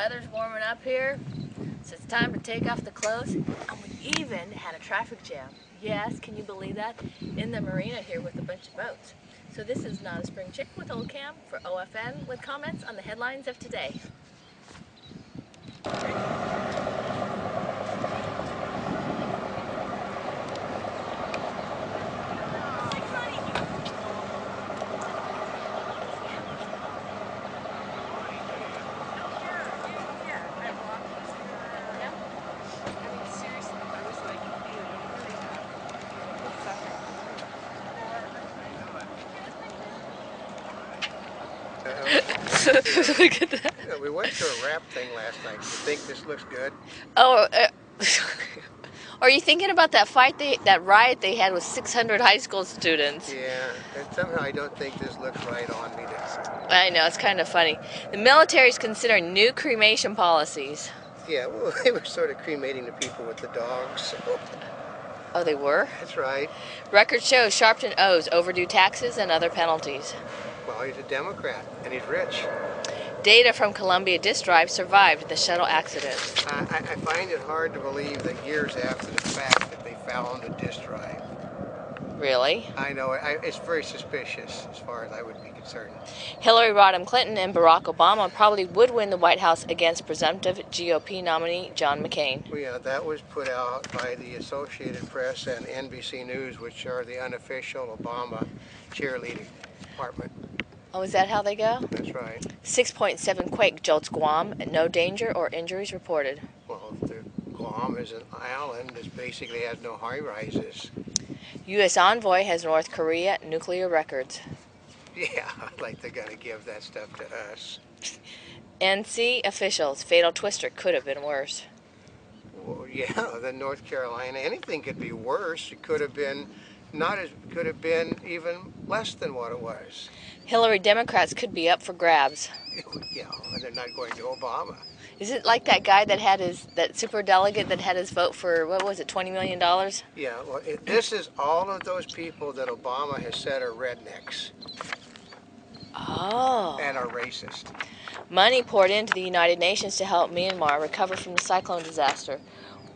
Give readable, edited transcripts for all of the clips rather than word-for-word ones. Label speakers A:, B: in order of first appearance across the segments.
A: weather's warming up here, so it's time to take off the clothes. And we even had a traffic jam. Yes, can you believe that? In the marina here with a bunch of boats. So this is Not a Spring Chick with Oldecam for OFN with comments on the headlines of today. Look at that.
B: Yeah, we went to a rap thing last night. You think this looks good?
A: Oh, are you thinking about that fight, that riot they had with 600 high school students?
B: Yeah, and somehow I don't think this looks right on me.
A: I know, it's kind of funny. The military is considering new cremation policies.
B: Yeah, well, they were sort of cremating the people with the dogs. So.
A: Oh, they were?
B: That's right.
A: Record shows Sharpton owes overdue taxes and other penalties.
B: Well, he's a Democrat, and he's rich.
A: Data from Columbia disk drive survived the shuttle accident.
B: I find it hard to believe that years after the fact that they found a disk drive.
A: Really?
B: I know, it's very suspicious as far as I would be concerned.
A: Hillary Rodham Clinton and Barack Obama probably would win the White House against presumptive GOP nominee John McCain.
B: Well, yeah, that was put out by the Associated Press and NBC News, which are the unofficial Obama cheerleading department.
A: Oh, is that how they go?
B: That's right.
A: 6.7 quake jolts Guam, and no danger or injuries reported.
B: Well, Guam is an island that basically has no high-rises.
A: U.S. envoy has North Korea nuclear records.
B: Yeah, like they're going to give that stuff to us.
A: NC officials, fatal twister could have been worse.
B: Well, yeah, than North Carolina. Anything could be worse. It could have been could have been even less than what it was.
A: Hillary Democrats could be up for grabs.
B: Yeah, and they're not going to Obama.
A: Is it like that guy that had that super delegate that had his vote for, what was it, $20 million?
B: Yeah, well, this is all of those people that Obama has said are rednecks.
A: Oh.
B: And are racist.
A: Money poured into the United Nations to help Myanmar recover from the cyclone disaster,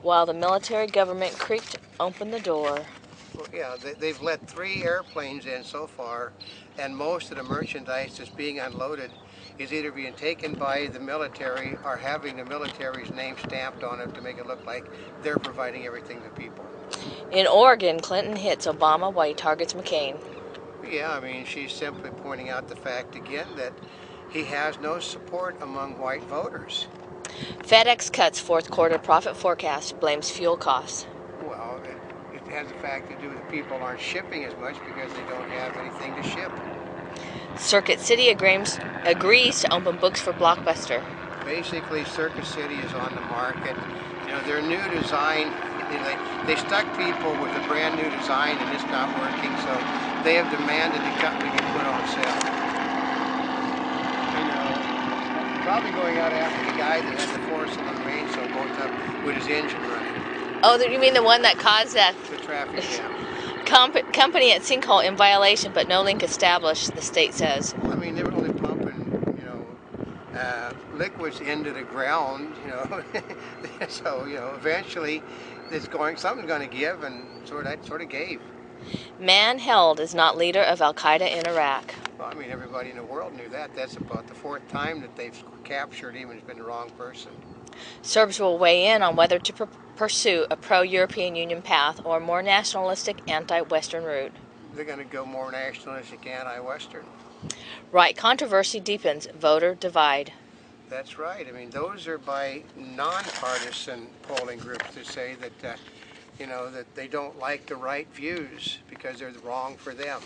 A: while the military government creaked open the door.
B: Well, yeah, they've let 3 airplanes in so far, and most of the merchandise that's being unloaded is either being taken by the military or having the military's name stamped on it to make it look like they're providing everything to people.
A: In Oregon, Clinton hits Obama while he targets McCain.
B: Yeah, I mean, she's simply pointing out the fact again that he has no support among white voters.
A: FedEx cuts fourth quarter profit forecast, blames fuel costs.
B: Well, it has the fact to do with people aren't shipping as much because they don't have anything to ship.
A: Circuit City agrees to open books for Blockbuster.
B: Basically, Circuit City is on the market. You know, their new design, they stuck people with a brand new design and it's not working, so they have demanded the company get put on sale. You know, probably going out after the guy that had the force on the main so both up with his engine running.
A: Oh, you mean the one that caused that?
B: The traffic jam.
A: Company at sinkhole in violation, but no link established, the state says.
B: I mean, they were only pumping, you know, liquids into the ground, you know. So, you know, eventually something's going to give, and sort of gave.
A: Man held is not leader of Al-Qaeda in Iraq.
B: Well, I mean, everybody in the world knew that. That's about the 4th time that they've captured him and it's been the wrong person.
A: Serbs will weigh in on whether to pursue a pro-European Union path or a more nationalistic anti-Western route.
B: They're going to go more nationalistic, anti-Western.
A: Right controversy deepens, voter divide.
B: That's right. I mean, those are by nonpartisan polling groups that say that, you know, that they don't like the right views because they're wrong for them.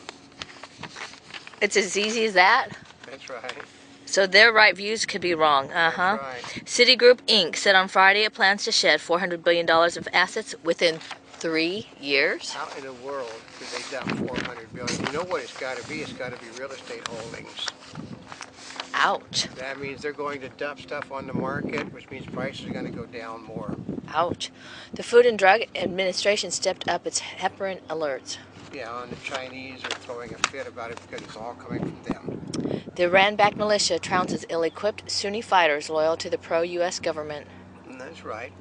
A: It's as easy as that?
B: That's right.
A: So their right views could be wrong. Uh-huh.
B: That's right.
A: Citigroup Inc. said on Friday it plans to shed $400 billion of assets within 3 years.
B: How in the world could they dump $400 billion? You know what it's got to be? It's got to be real estate holdings.
A: Ouch.
B: That means they're going to dump stuff on the market, which means prices are going to go down more.
A: Ouch. The Food and Drug Administration stepped up its heparin alerts.
B: Yeah, and the Chinese are throwing a fit about it because it's all coming from them.
A: The Iran-backed militia trounces ill-equipped Sunni fighters loyal to the pro-U.S. government.
B: That's right,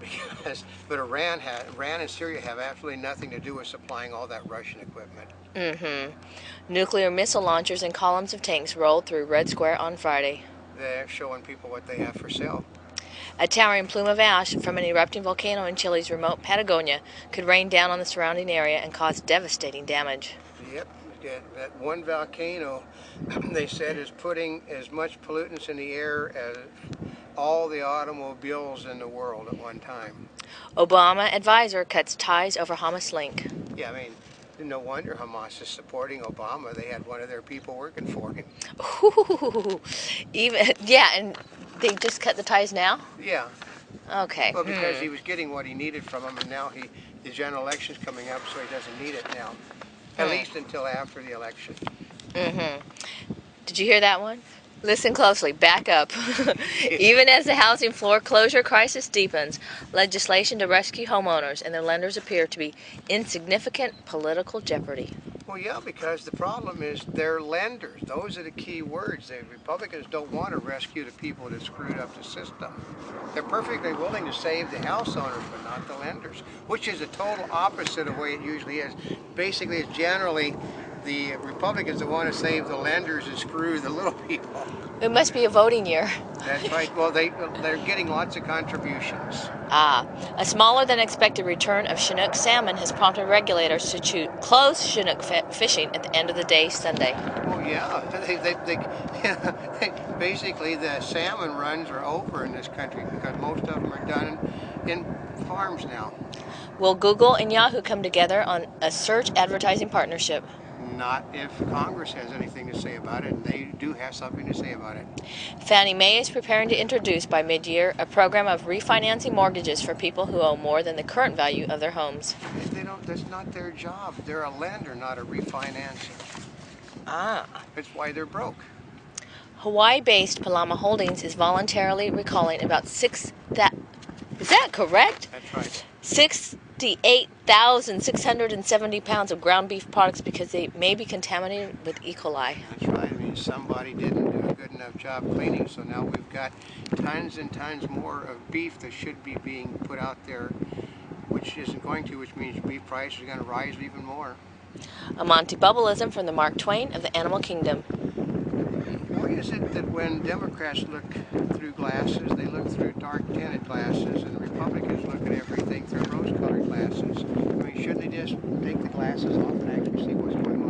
B: but Iran and Syria have absolutely nothing to do with supplying all that Russian equipment.
A: Nuclear missile launchers and columns of tanks rolled through Red Square on Friday.
B: They're showing people what they have for sale.
A: A towering plume of ash from an erupting volcano in Chile's remote Patagonia could rain down on the surrounding area and cause devastating damage.
B: Yep, that one volcano, they said, is putting as much pollutants in the air as all the automobiles in the world at one time.
A: Obama advisor cuts ties over Hamas link.
B: Yeah, I mean, no wonder Hamas is supporting Obama. They had one of their people working for him.
A: Ooh, and they just cut the ties now?
B: Yeah.
A: Okay.
B: Well, because he was getting what he needed from them, and now the general election's coming up, so he doesn't need it now. At least until after the election.
A: Did you hear that one? Listen closely. Back up. Even as the housing foreclosure crisis deepens, legislation to rescue homeowners and their lenders appear to be in significant political jeopardy.
B: Well, yeah, because the problem is they're lenders. Those are the key words. The Republicans don't want to rescue the people that screwed up the system. They're perfectly willing to save the house owners, but not the lenders, which is a total opposite of the way it usually is. Basically, it's generally the Republicans that want to save the lenders and screw the little people.
A: It must be a voting year.
B: That's right. Well, they're getting lots of contributions.
A: A smaller than expected return of Chinook salmon has prompted regulators to close Chinook fishing at the end of the day Sunday.
B: Oh yeah, basically the salmon runs are over in this country because most of them are done in farms now.
A: Will Google and Yahoo come together on a search advertising partnership?
B: Not if Congress has anything to say about it, and they do have something to say about it.
A: Fannie Mae is preparing to introduce by mid-year a program of refinancing mortgages for people who owe more than the current value of their homes.
B: That's not their job. They're a lender, not a refinancer. That's why they're broke.
A: Hawaii-based Palama Holdings is voluntarily recalling about is that correct?
B: That's right.
A: 68,670 pounds of ground beef products because they may be contaminated with E. coli.
B: That's right. I mean, somebody didn't do a good enough job cleaning, so now we've got tons and tons more of beef that should be being put out there, which isn't going to, which means beef prices are going to rise even more.
A: A Monty Bubbleism from the Mark Twain of the animal kingdom.
B: Why is it that when Democrats look through glasses, they look through dark tinted glasses, and Republicans look at everything through rose colored glasses? I mean, shouldn't they just take the glasses off and actually see what's going on?